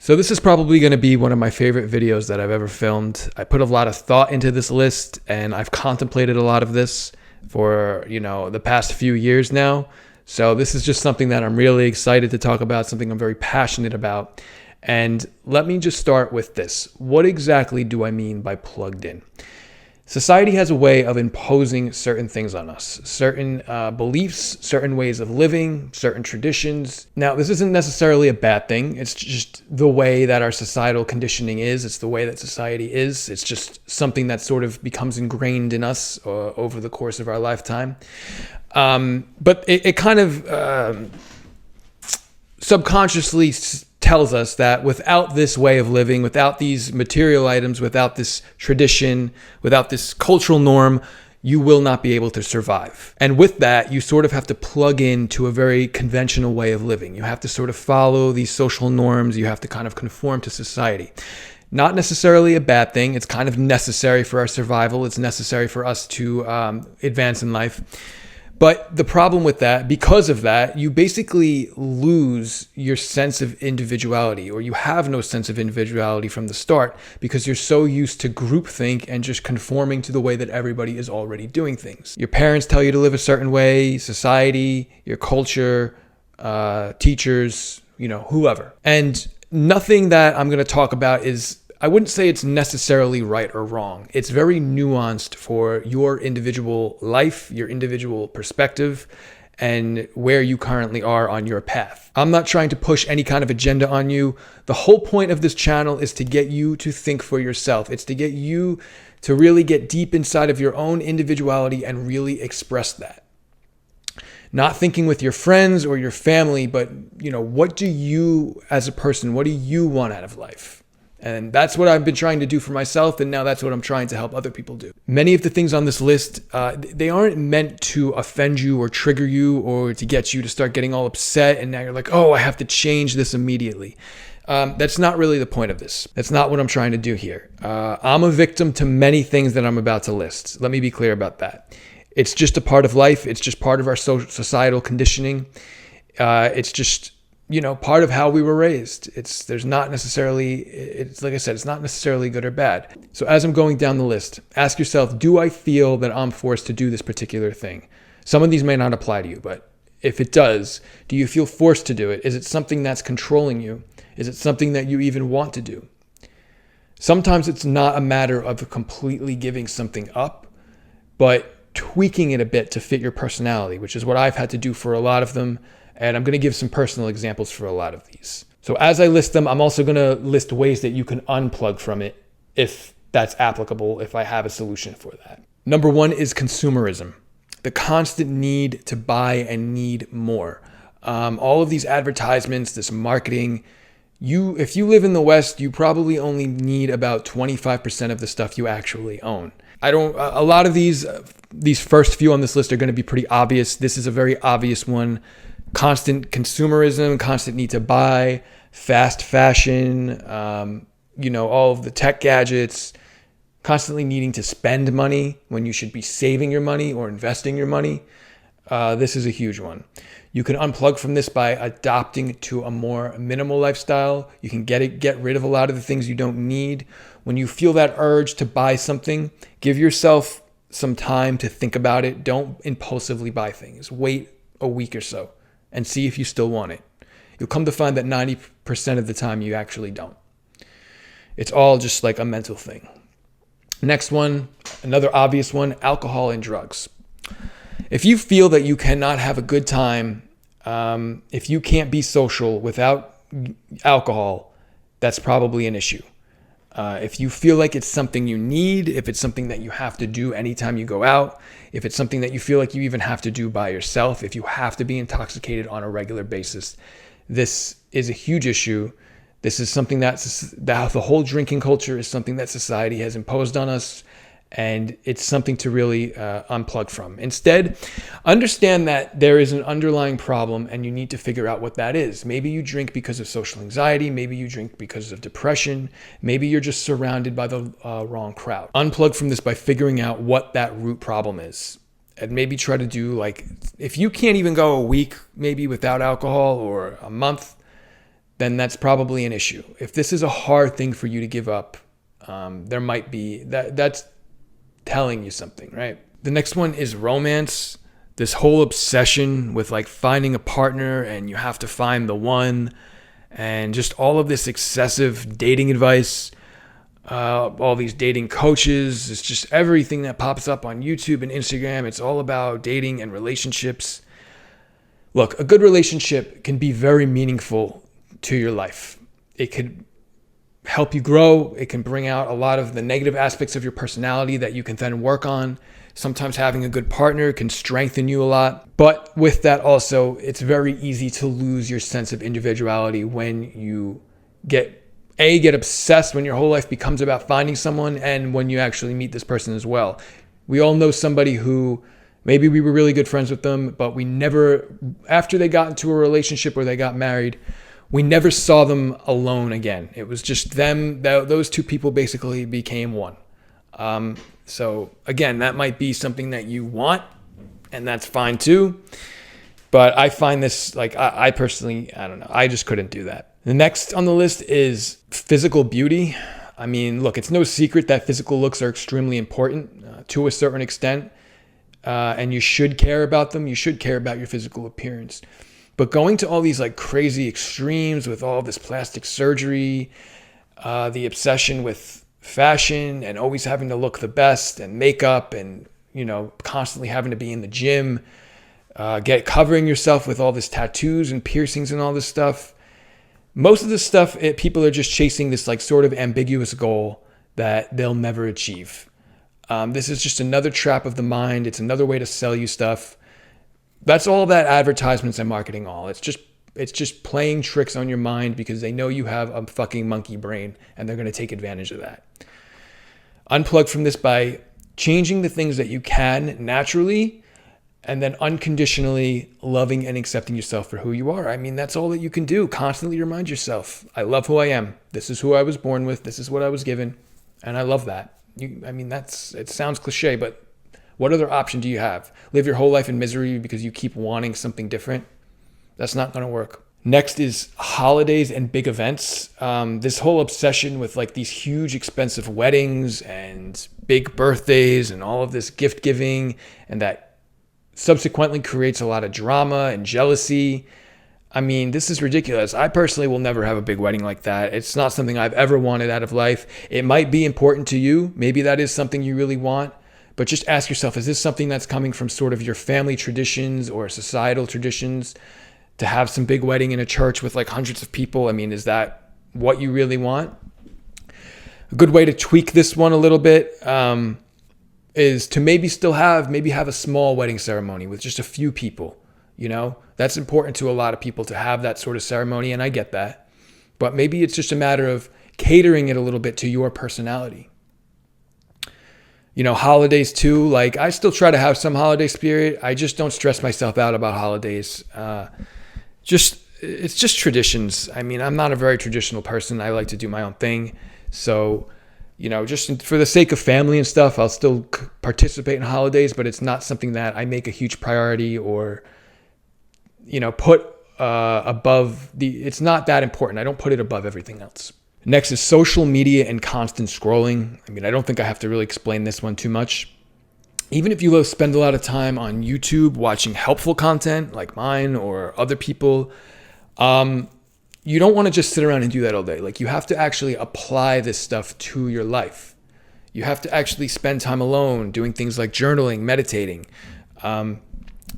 So this is probably going to be one of my favorite videos that I've ever filmed. I put a lot of thought into this list, and I've contemplated a lot of this for, the past few years now. So this is just something that I'm really excited to talk about, something I'm very passionate about. And let me just start with this. What exactly do I mean by plugged in? Society has a way of imposing certain things on us, certain beliefs, certain ways of living, certain traditions. Now, this isn't necessarily a bad thing. It's just the way that our societal conditioning is. It's the way that society is. It's just something that sort of becomes ingrained in us over the course of our lifetime. But it kind of subconsciously tells us that without this way of living, without these material items, without this tradition, without this cultural norm, you will not be able to survive. And with that, you sort of have to plug into a very conventional way of living. You have to sort of follow these social norms. You have to kind of conform to society. Not necessarily a bad thing. It's kind of necessary for our survival. It's necessary for us to advance in life. But the problem with that, because of that, you basically lose your sense of individuality, or you have no sense of individuality from the start because you're so used to groupthink and just conforming to the way that everybody is already doing things. Your parents tell you to live a certain way, society, your culture, teachers, whoever. And nothing that I'm going to talk about I wouldn't say it's necessarily right or wrong. It's very nuanced for your individual life, your individual perspective, and where you currently are on your path. I'm not trying to push any kind of agenda on you. The whole point of this channel is to get you to think for yourself. It's to get you to really get deep inside of your own individuality and really express that. Not thinking with your friends or your family, but what do you as a person, what do you want out of life? And that's what I've been trying to do for myself, and now that's what I'm trying to help other people do. Many of the things on this list, they aren't meant to offend you or trigger you or to get you to start getting all upset, and now you're like, oh, I have to change this immediately. That's not really the point of this. That's not what I'm trying to do here. I'm a victim to many things that I'm about to list. Let me be clear about that. It's just a part of life. It's just part of our societal conditioning. It's just part of how we were raised. It's like I said, it's not necessarily good or bad. So as I'm going down the list, ask yourself, do I feel that I'm forced to do this particular thing? Some of these may not apply to you, but if it does, do you feel forced to do it? Is it something that's controlling you? Is it something that you even want to do? Sometimes it's not a matter of completely giving something up, but tweaking it a bit to fit your personality, which is what I've had to do for a lot of them. And I'm going to give some personal examples for a lot of these. So as I list them, I'm also going to list ways that you can unplug from it if that's applicable, if I have a solution for that. Number one is consumerism, the constant need to buy and need more. All of these advertisements, this marketing, if you live in the West, you probably only need about 25% of the stuff you actually own. A lot of these first few on this list are going to be pretty obvious. This is a very obvious one. Constant consumerism, constant need to buy, fast fashion, all of the tech gadgets, constantly needing to spend money when you should be saving your money or investing your money. This is a huge one. You can unplug from this by adopting to a more minimal lifestyle. You can get rid of a lot of the things you don't need. When you feel that urge to buy something, give yourself some time to think about it. Don't impulsively buy things. Wait a week or so and see if you still want it. You'll come to find that 90% of the time you actually don't. It's all just like a mental thing. Next one, another obvious one, alcohol and drugs. If you feel that you cannot have a good time, if you can't be social without alcohol, that's probably an issue. If you feel like it's something you need, if it's something that you have to do anytime you go out, if it's something that you feel like you even have to do by yourself, if you have to be intoxicated on a regular basis, this is a huge issue. This is something that the whole drinking culture is something that society has imposed on us, and it's something to really unplug from. Instead, understand that there is an underlying problem and you need to figure out what that is. Maybe you drink because of social anxiety. Maybe you drink because of depression. Maybe you're just surrounded by the wrong crowd. Unplug from this by figuring out what that root problem is. And maybe try to do, like, if you can't even go a week maybe without alcohol or a month, then that's probably an issue. If this is a hard thing for you to give up, there might be that's telling you something, right? The next one is romance. This whole obsession with like finding a partner and you have to find the one, and just all of this excessive dating advice, all these dating coaches. It's just everything that pops up on YouTube and Instagram. It's all about dating and relationships. Look, a good relationship can be very meaningful to your life. It could help you grow. It can bring out a lot of the negative aspects of your personality that you can then work on. Sometimes having a good partner can strengthen you a lot. But with that also, it's very easy to lose your sense of individuality when you get obsessed, when your whole life becomes about finding someone, and when you actually meet this person as well. We all know somebody who maybe we were really good friends with them, but we never, after they got into a relationship or they got married, we never saw them alone again. It was just them, those two people basically became one. So again, that might be something that you want, and that's fine too. But I find this, like, I personally, I don't know, I just couldn't do that. The next on the list is physical beauty. I mean, look, it's no secret that physical looks are extremely important to a certain extent, and you should care about them. You should care about your physical appearance. But going to all these like crazy extremes with all this plastic surgery, the obsession with fashion and always having to look the best and makeup and, constantly having to be in the gym, covering yourself with all this tattoos and piercings and all this stuff. Most of this stuff, people are just chasing this like sort of ambiguous goal that they'll never achieve. This is just another trap of the mind. It's another way to sell you stuff. That's all that advertisements and marketing all. It's just playing tricks on your mind because they know you have a fucking monkey brain and they're going to take advantage of that. Unplug from this by changing the things that you can naturally and then unconditionally loving and accepting yourself for who you are. I mean, that's all that you can do. Constantly remind yourself, I love who I am. This is who I was born with. This is what I was given. And I love that. It sounds cliche, but what other option do you have? Live your whole life in misery because you keep wanting something different? That's not going to work. Next is holidays and big events. This whole obsession with like these huge expensive weddings and big birthdays and all of this gift giving, and that subsequently creates a lot of drama and jealousy. I mean, this is ridiculous. I personally will never have a big wedding like that. It's not something I've ever wanted out of life. It might be important to you. Maybe that is something you really want. But just ask yourself, is this something that's coming from sort of your family traditions or societal traditions to have some big wedding in a church with like hundreds of people? I mean, is that what you really want? A good way to tweak this one a little bit is to maybe have a small wedding ceremony with just a few people. That's important to a lot of people to have that sort of ceremony, and I get that. But maybe it's just a matter of catering it a little bit to your personality. Holidays too. Like, I still try to have some holiday spirit. I just don't stress myself out about holidays. It's just traditions. I mean, I'm not a very traditional person. I like to do my own thing. So, just for the sake of family and stuff, I'll still participate in holidays, but it's not something that I make a huge priority or, put above it's not that important. I don't put it above everything else. Next is social media and constant scrolling. I mean, I don't think I have to really explain this one too much. Even if you spend a lot of time on YouTube watching helpful content like mine or other people, you don't want to just sit around and do that all day. Like, you have to actually apply this stuff to your life. You have to actually spend time alone doing things like journaling, meditating,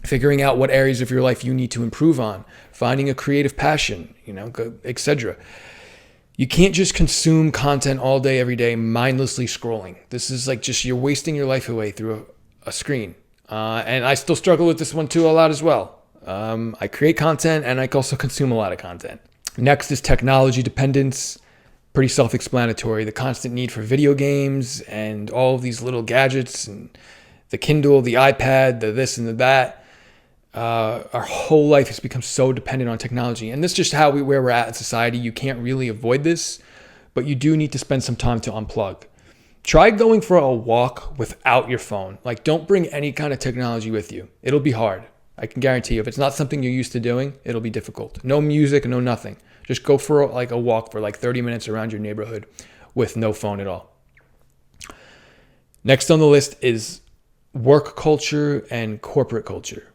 figuring out what areas of your life you need to improve on, finding a creative passion, etc. You can't just consume content all day, every day, mindlessly scrolling. This is like you're wasting your life away through a screen. And I still struggle with this one too a lot as well. I create content and I also consume a lot of content. Next is technology dependence. Pretty self-explanatory. The constant need for video games and all of these little gadgets and the Kindle, the iPad, the this and the that. Our whole life has become so dependent on technology, and this is just where we're at in society. You can't really avoid this, but you do need to spend some time to unplug. Try going for a walk without your phone. Like, don't bring any kind of technology with you. It'll be hard. I can guarantee you. If it's not something you're used to doing, it'll be difficult. No music, no nothing. Just go for like a walk for like 30 minutes around your neighborhood with no phone at all. Next on the list is work culture and corporate culture.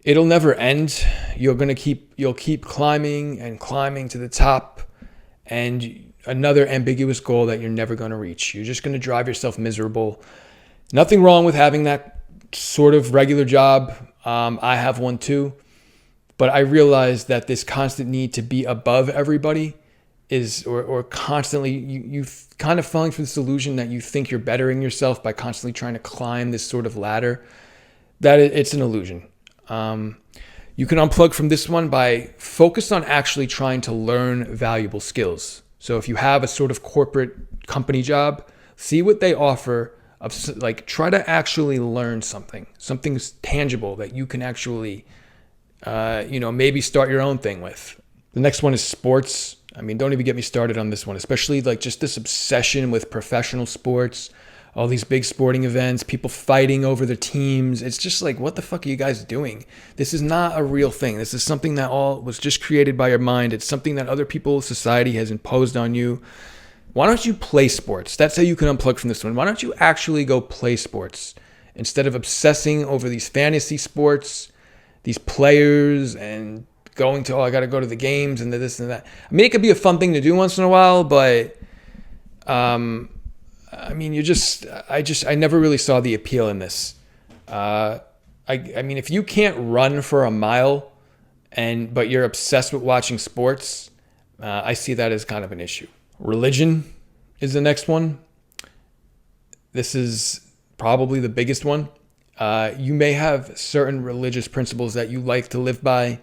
It'll never end. You'll keep climbing and climbing to the top, and another ambiguous goal that you're never going to reach. You're just going to drive yourself miserable. Nothing wrong with having that sort of regular job. I have one too, but I realize that this constant need to be above everybody or constantly you kind of falling for this illusion that you think you're bettering yourself by constantly trying to climb this sort of ladder. That it's an illusion. You can unplug from this one by focus on actually trying to learn valuable skills. So if you have a sort of corporate company job, see what they offer. Like try to actually learn something tangible that you can actually, maybe start your own thing with. The next one is sports. I mean, don't even get me started on this one, especially like just this obsession with professional sports, all these big sporting events, people fighting over their teams. It's just like, what the fuck are you guys doing? This is not a real thing. This is something that all was just created by your mind. It's something that other people, society has imposed on you. Why don't you play sports? That's how you can unplug from this one. Why don't you actually go play sports instead of obsessing over these fantasy sports, these players, and going to, I got to go to the games and this and that. I mean, it could be a fun thing to do once in a while, but I mean, I never really saw the appeal in this. I mean, if you can't run for a mile but you're obsessed with watching sports, I see that as kind of an issue. Religion is the next one. This is probably the biggest one. You may have certain religious principles that you like to live by.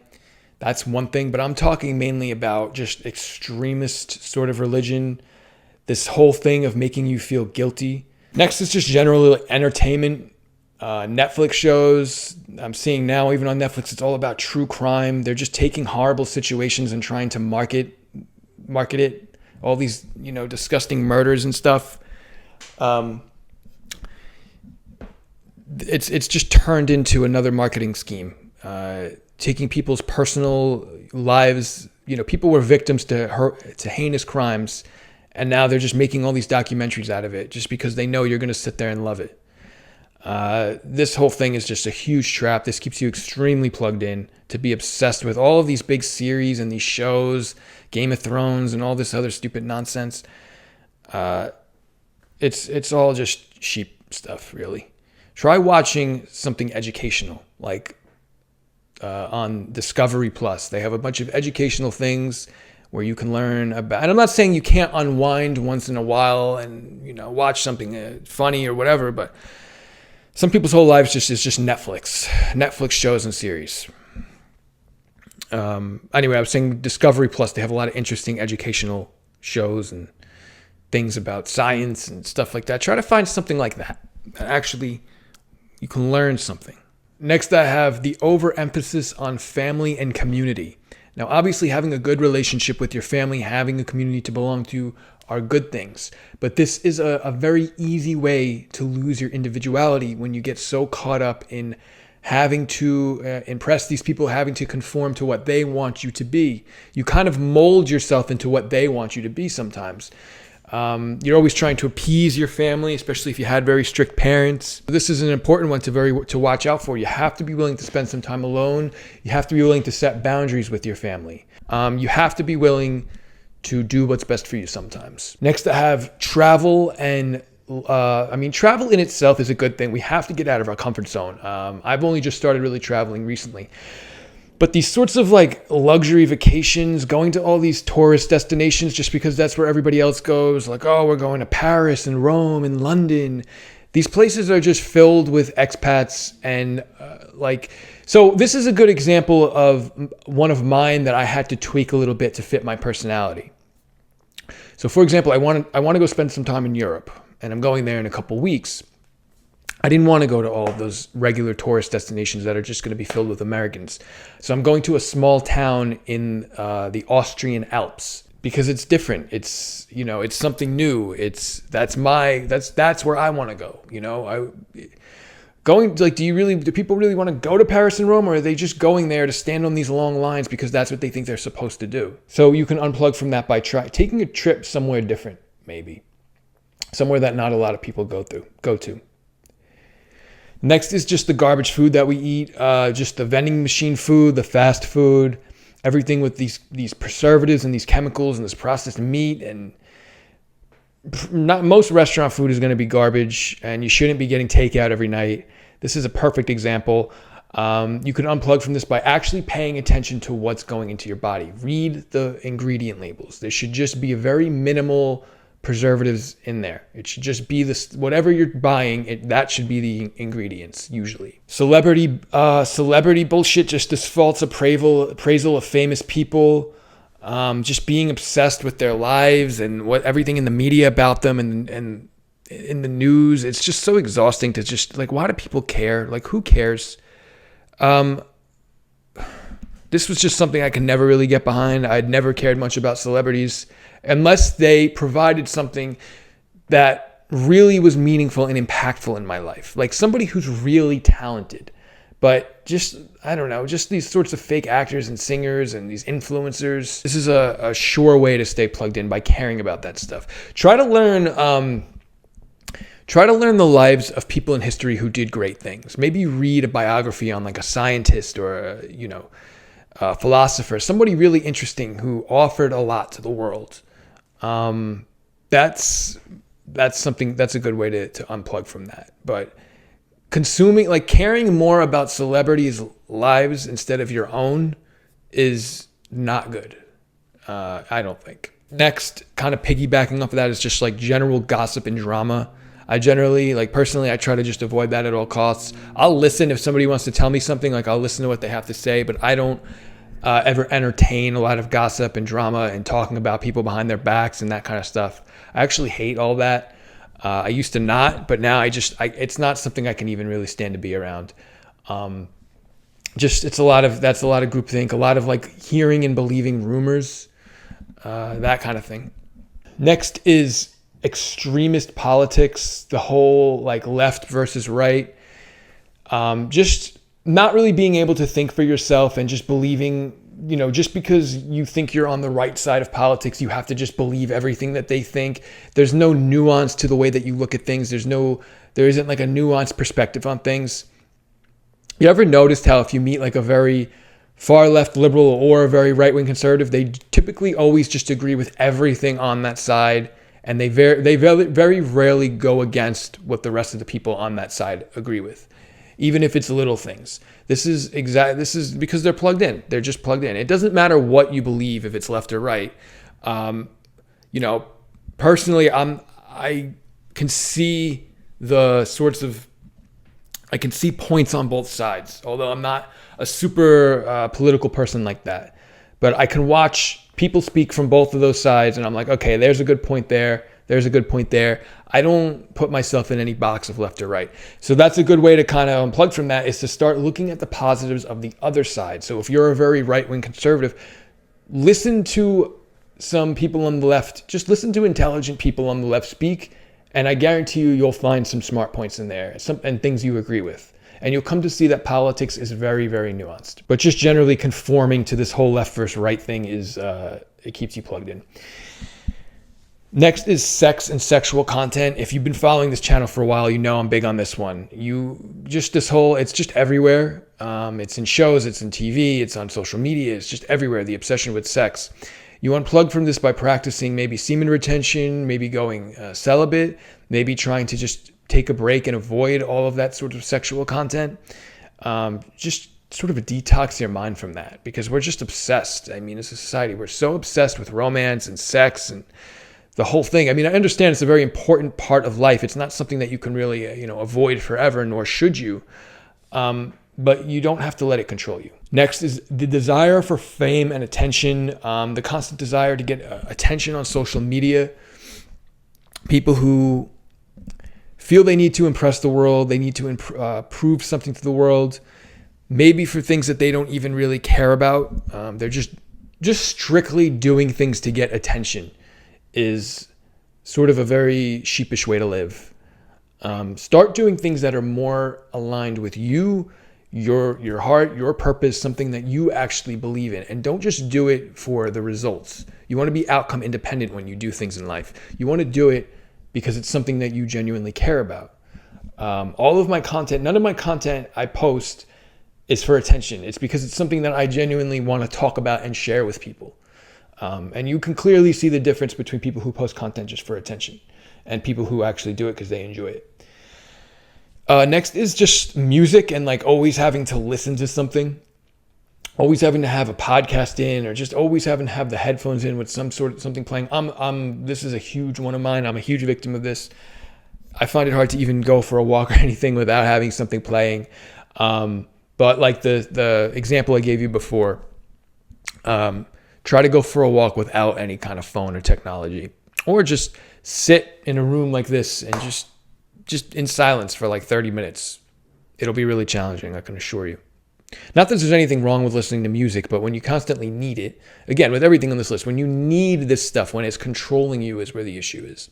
That's one thing, but I'm talking mainly about just extremist sort of religion. This whole thing of making you feel guilty. Next is just general entertainment. Netflix shows. I'm seeing now, even on Netflix, it's all about true crime. They're just taking horrible situations and trying to market it. All these, disgusting murders and stuff. It's just turned into another marketing scheme. Taking people's personal lives. People were victims to heinous crimes, and now they're just making all these documentaries out of it just because they know you're going to sit there and love it. This whole thing is just a huge trap. This keeps you extremely plugged in to be obsessed with all of these big series and these shows, Game of Thrones and all this other stupid nonsense. It's all just sheep stuff, really. Try watching something educational, like on Discovery Plus. They have a bunch of educational things where you can learn about, and I'm not saying you can't unwind once in a while and, watch something funny or whatever, but some people's whole lives is just Netflix shows and series. Anyway, I was saying Discovery Plus, they have a lot of interesting educational shows and things about science and stuff like that. Try to find something like that actually you can learn something. Next, I have the overemphasis on family and community. Now, obviously, having a good relationship with your family, having a community to belong to are good things. But this is a very easy way to lose your individuality when you get so caught up in having to impress these people, having to conform to what they want you to be. You kind of mold yourself into what they want you to be sometimes. You're always trying to appease your family, especially if you had very strict parents. This is an important one to watch out for. You have to be willing to spend some time alone. You have to be willing to set boundaries with your family. You have to be willing to do what's best for you sometimes. Next, I have travel and travel in itself is a good thing. We have to get out of our comfort zone. I've only just started really traveling recently. But these sorts of like luxury vacations, going to all these tourist destinations just because that's where everybody else goes, like, oh, we're going to Paris and Rome and London. These places are just filled with expats and so this is a good example of one of mine that I had to tweak a little bit to fit my personality. So for example, I want to go spend some time in Europe and I'm going there in a couple weeks. I didn't want to go to all of those regular tourist destinations that are just going to be filled with Americans. So I'm going to a small town in the Austrian Alps because it's different. It's, it's something new. That's where I want to go. Do people really want to go to Paris and Rome, or are they just going there to stand on these long lines because that's what they think they're supposed to do? So you can unplug from that by taking a trip somewhere different, maybe. Somewhere that not a lot of people go to. Next is just the garbage food that we eat, just the vending machine food, the fast food, everything with these preservatives and these chemicals and this processed meat. And not most restaurant food is going to be garbage, and you shouldn't be getting takeout every night. This is a perfect example. You can unplug from this by actually paying attention to what's going into your body. Read the ingredient labels. There should just be a very minimal preservatives in there. It should just be this, whatever you're buying, that should be the ingredients usually. Celebrity bullshit, just this false appraisal of famous people, just being obsessed with their lives and everything in the media about them and in the news. It's just so exhausting to just like, why do people care? Like, who cares? This was just something I could never really get behind. I'd never cared much about celebrities unless they provided something that really was meaningful and impactful in my life. Like somebody who's really talented, but just, I don't know, just these sorts of fake actors and singers and these influencers. This is a sure way to stay plugged in by caring about that stuff. Try to learn the lives of people in history who did great things. Maybe read a biography on like a scientist or a philosopher, somebody really interesting who offered a lot to the world. That's a good way to unplug from that. But caring more about celebrities' lives instead of your own is not good. I don't think. Next, kind of piggybacking off of that is just like general gossip and drama. I generally, personally, I try to just avoid that at all costs. I'll listen if somebody wants to tell me something, I'll listen to what they have to say, but I don't ever entertain a lot of gossip and drama and talking about people behind their backs and that kind of stuff. I actually hate all that. I used to not, but now it's not something I can even really stand to be around. That's a lot of groupthink, a lot of hearing and believing rumors, that kind of thing. Next is extremist politics, the whole left versus right. Just not really being able to think for yourself and just believing, just because you think you're on the right side of politics, you have to just believe everything that they think. There's no nuance to the way that you look at things. There isn't a nuanced perspective on things. You ever noticed how if you meet a very far left liberal or a very right wing conservative, they typically always just agree with everything on that side, and they very rarely go against what the rest of the people on that side agree with, even if it's little things. This is because they're plugged in. They're just plugged in. It doesn't matter what you believe, if it's left or right. Personally, I can see I can see points on both sides, although I'm not a super political person like that. But I can watch people speak from both of those sides, and I'm like, okay, there's a good point there. There's a good point there. I don't put myself in any box of left or right. So that's a good way to kind of unplug from that, is to start looking at the positives of the other side. So if you're a very right-wing conservative, listen to some people on the left. Just listen to intelligent people on the left speak, and I guarantee you'll find some smart points in there and things you agree with. And you'll come to see that politics is very, very nuanced. But just generally conforming to this whole left versus right thing it keeps you plugged in. Next is sex and sexual content. If you've been following this channel for a while, you know I'm big on this one. It's just everywhere. It's in shows, it's in TV, it's on social media, it's just everywhere, the obsession with sex. You unplug from this by practicing maybe semen retention, maybe going celibate, maybe trying to just take a break and avoid all of that sort of sexual content. Just sort of a detox your mind from that, because we're just obsessed. I mean, as a society, we're so obsessed with romance and sex and the whole thing. I mean, I understand it's a very important part of life. It's not something that you can really, avoid forever, nor should you. But you don't have to let it control you. Next is the desire for fame and attention, the constant desire to get attention on social media. People who feel they need to impress the world, they need to prove something to the world, maybe for things that they don't even really care about. They're just strictly doing things to get attention is sort of a very sheepish way to live. Start doing things that are more aligned with you, your heart, your purpose, something that you actually believe in. And don't just do it for the results. You want to be outcome independent when you do things in life. You want to do it because it's something that you genuinely care about. All of my content, none of my content I post is for attention. It's because it's something that I genuinely want to talk about and share with people. And you can clearly see the difference between people who post content just for attention and people who actually do it because they enjoy it. Next is just music and like always having to listen to something, always having to have a podcast in, or just always having to have the headphones in with some sort of something playing. This is a huge one of mine. I'm a huge victim of this. I find it hard to even go for a walk or anything without having something playing. But like the example I gave you before, try to go for a walk without any kind of phone or technology, or just sit in a room like this and just in silence for like 30 minutes. It'll be really challenging, I can assure you. Not that there's anything wrong with listening to music, but when you constantly need it, again, with everything on this list, when you need this stuff, when it's controlling you is where the issue is.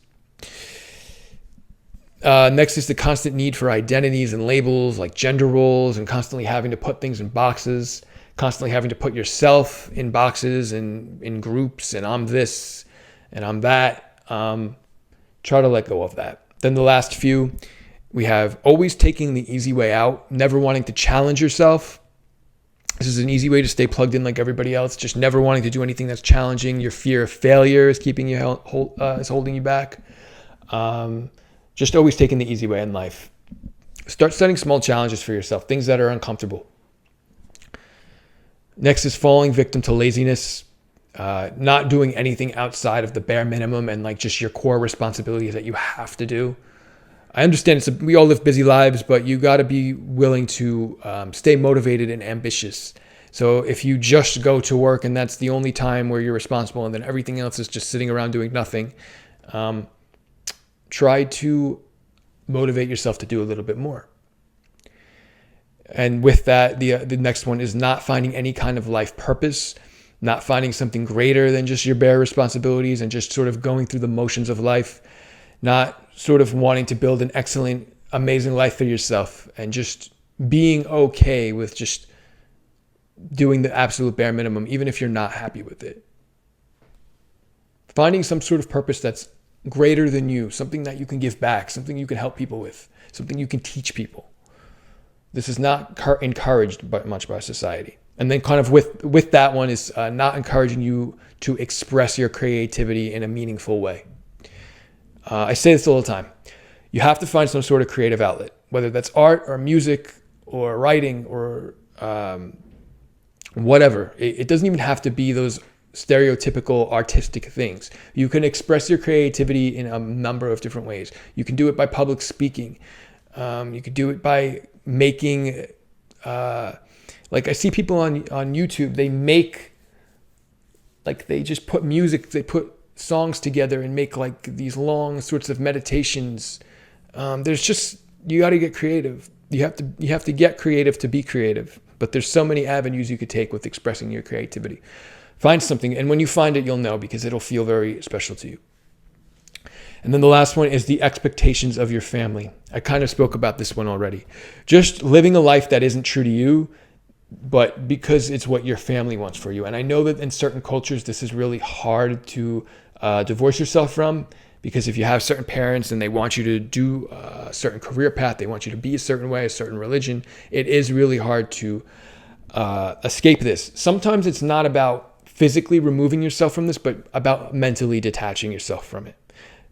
Next is the constant need for identities and labels like gender roles, and constantly having to put things in boxes, constantly having to put yourself in boxes and in groups, and I'm this and I'm that. Try to let go of that. Then the last few, we have always taking the easy way out, never wanting to challenge yourself. This is an easy way to stay plugged in like everybody else, just never wanting to do anything that's challenging. Your fear of failure is keeping you is holding you back. Just always taking the easy way in life. Start setting small challenges for yourself, things that are uncomfortable. Next is falling victim to laziness, not doing anything outside of the bare minimum and like just your core responsibilities that you have to do. I understand we all live busy lives, but you got to be willing to stay motivated and ambitious. So if you just go to work and that's the only time where you're responsible and then everything else is just sitting around doing nothing, try to motivate yourself to do a little bit more. And with that, the next one is not finding any kind of life purpose, not finding something greater than just your bare responsibilities and just sort of going through the motions of life, not sort of wanting to build an excellent, amazing life for yourself and just being okay with just doing the absolute bare minimum, even if you're not happy with it. Finding some sort of purpose that's greater than you, something that you can give back, something you can help people with, something you can teach people. This is not encouraged much by society. And then kind of with that one is not encouraging you to express your creativity in a meaningful way. I say this all the time. You have to find some sort of creative outlet, whether that's art or music or writing or whatever. It doesn't even have to be those stereotypical artistic things. You can express your creativity in a number of different ways. You can do it by public speaking. You could do it by making, like I see people on YouTube, they just put music, they put songs together and make like these long sorts of meditations. You got to get creative. You have to get creative to be creative. But there's so many avenues you could take with expressing your creativity. Find something, and when you find it, you'll know because it'll feel very special to you. And then the last one is the expectations of your family. I kind of spoke about this one already. Just living a life that isn't true to you, but because it's what your family wants for you. And I know that in certain cultures, this is really hard to divorce yourself from, because if you have certain parents and they want you to do a certain career path, they want you to be a certain way, a certain religion, it is really hard to escape this. Sometimes it's not about physically removing yourself from this, but about mentally detaching yourself from it.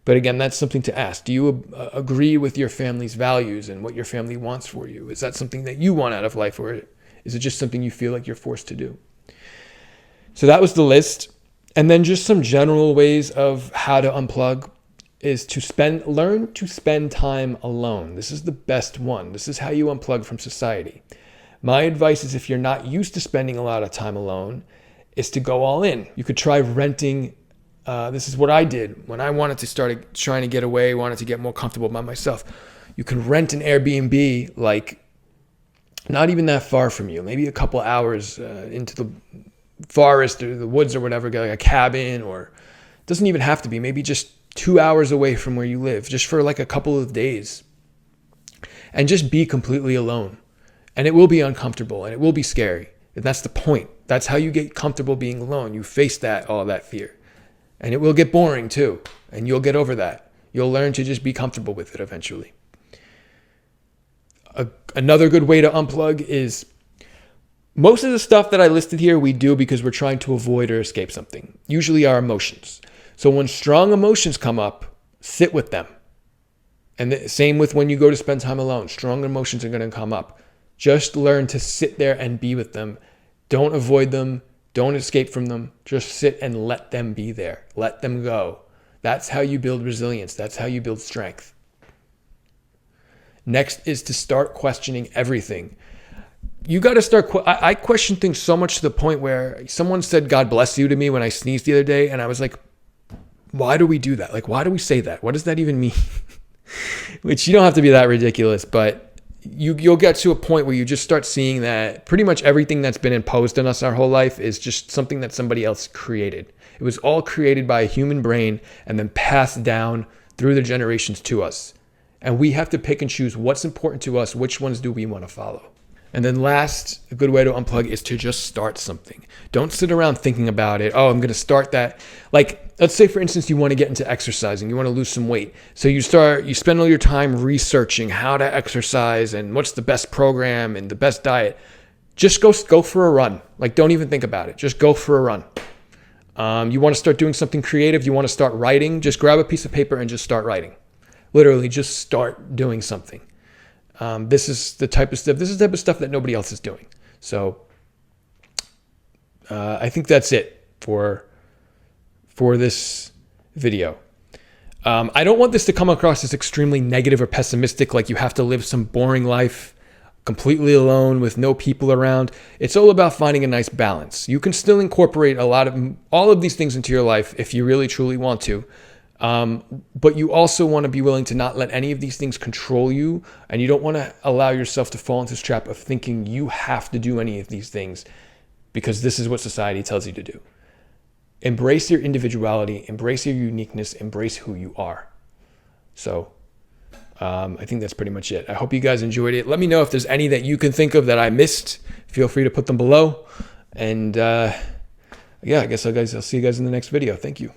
But again, that's something to ask. Do you agree with your family's values and what your family wants for you? Is that something that you want out of life, or is it just something you feel like you're forced to do? So that was the list. And then just some general ways of how to unplug is to learn to spend time alone. This is the best one. This is how you unplug from society. My advice is, if you're not used to spending a lot of time alone, is to go all in. You could try renting. This is what I did when I wanted to start trying to get away, wanted to get more comfortable by myself. You can rent an Airbnb, like not even that far from you, maybe a couple hours into the forest or the woods or whatever, get like a cabin, or it doesn't even have to be, maybe just 2 hours away from where you live, just for like a couple of days. and just be completely alone. And it will be uncomfortable and it will be scary. And that's the point. That's how you get comfortable being alone. You face all that fear. And it will get boring too. And you'll get over that. You'll learn to just be comfortable with it eventually. Another good way to unplug is most of the stuff that I listed here we do because we're trying to avoid or escape something. Usually our emotions. So when strong emotions come up, sit with them. And the same with when you go to spend time alone. Strong emotions are going to come up. Just learn to sit there and be with them. Don't avoid them. Don't escape from them. Just sit and let them be there. Let them go. That's how you build resilience. That's how you build strength. Next is to start questioning everything. You got to start. I question things so much to the point where someone said, "God bless you" to me when I sneezed the other day. And I was like, why do we do that? Like, why do we say that? What does that even mean? Which you don't have to be that ridiculous, but you'll get to a point where you just start seeing that pretty much everything that's been imposed on us our whole life is just something that somebody else created. It was all created by a human brain and then passed down through the generations to us. And we have to pick and choose what's important to us, which ones do we want to follow. And then last, a good way to unplug is to just start something. Don't sit around thinking about it. Oh, I'm going to start that. Like, let's say, for instance, you want to get into exercising. You want to lose some weight. So you spend all your time researching how to exercise and what's the best program and the best diet. Just go for a run. Like, don't even think about it. Just go for a run. You want to start doing something creative. You want to start writing. Just grab a piece of paper and just start writing. Literally, just start doing something. This is the type of stuff that nobody else is doing. So I think that's it for this video. I don't want this to come across as extremely negative or pessimistic, like you have to live some boring life completely alone with no people around. It's all about finding a nice balance. You can still incorporate all of these things into your life if you really truly want to. But you also want to be willing to not let any of these things control you, and you don't want to allow yourself to fall into this trap of thinking you have to do any of these things because this is what society tells you to do. Embrace your individuality, embrace your uniqueness, embrace who you are. So I think that's pretty much it. I hope you guys enjoyed it. Let me know if there's any that you can think of that I missed. Feel free to put them below. And I guess I'll see you guys in the next video. Thank you.